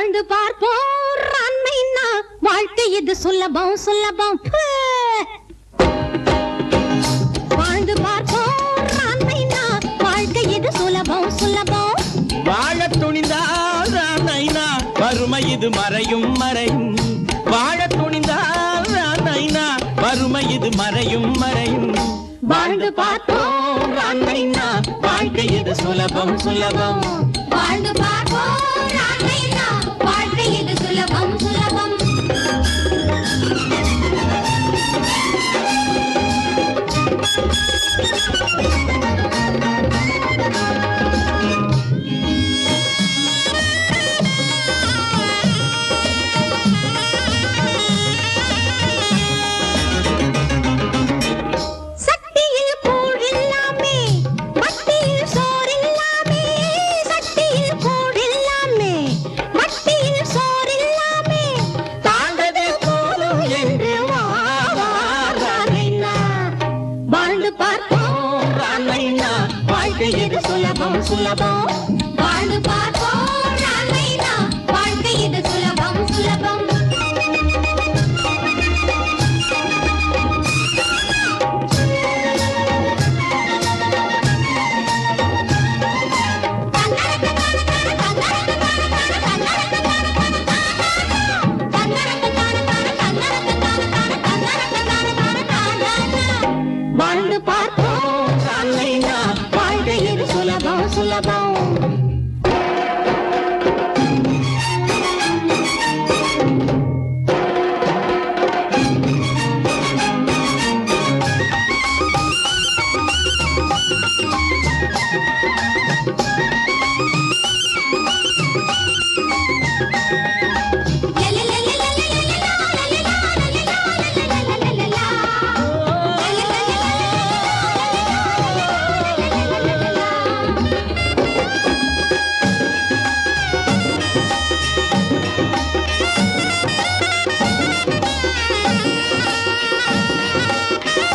வாழ்ந்து பார்ப்போம் அன்னைன்னா வாழ்க்கை இது சுலபம் சுலபம். வாழ்ந்து பார்ப்போம் அன்னைன்னா வாழ்க்கை இது சுலபம் சுலபம். வாழ துணிந்தால் அன்னைனா வறுமை இது மறையும் மறையும். வாழ துணிந்தால் அன்னைனா வறுமை இது மறையும் மறையும். வாழ்ந்து பார்ப்போம் அன்னைனா வாழ்க்கை இது சுலபம் சுலபம். வாழ்ந்து பார்ப்போம் அன்னைன்னா வாழ்க்கை இது சுலபம் சுலபம். சுலபம் சுலபம். வாழ்ந்து பார்ப்போம் அன்னைனா வாழ்க்கை இது சுலபம் சுலபம். வாழ்ந்து பார்ப்போம் அன்னைனா வாழ்க்கை இது சுலபம் சுலபம்.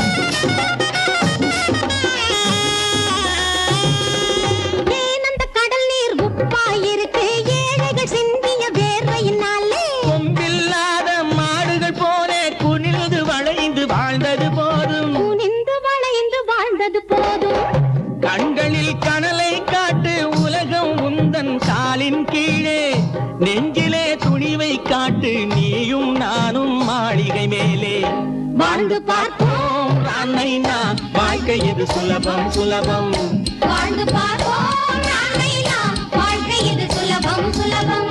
கண்களில் கனலை காட்டு உலகம் உந்தன் காலின் கீழே. நெஞ்சிலே துணிவை காட்டு நீயும் நானும் மாளிகை மேலே. வாழ்ந்து பார்ப்போம் அன்னைனா வாழ்க்கை இது சுலபம் சுலபம். வாழ்ந்து பார்ப்போம் அன்னைனா வாழ்க்கை இது சுலபம் சுலபம்.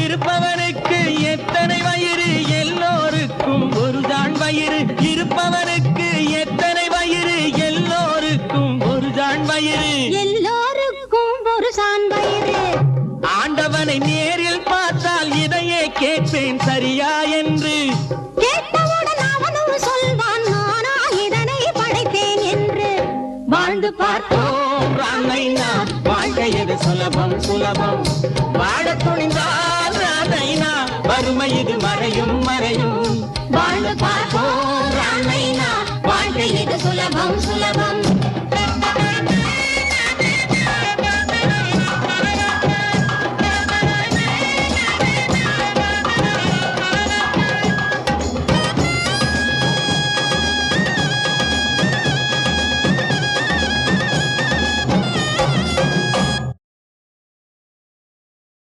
இருப்பவனுக்கு எத்தனை வயிறு எல்லோருக்கும் ஒருதான் வயிறு. இருப்பவனுக்கு எத்தனை வயிறு எல்லோருக்கும் ஒருதான் வயிறு. எல்லோருக்கும் ஒரு சான் வயிறு. ஆண்டவனை நேரில் பார்த்தால் இதையே கேட்பேன் சரியா என்று. கேட்டவுடன் அவனும் சொல்வான் நானா இதனை படைத்தேன் என்று. வாழ்ந்து பார்ப்போம் அன்னைனா வாழ்க்கை இது சுலபம் சுலபம். வாழ துணிந்தால் அன்னைனா வறுமை இது மறையும் மறையும்.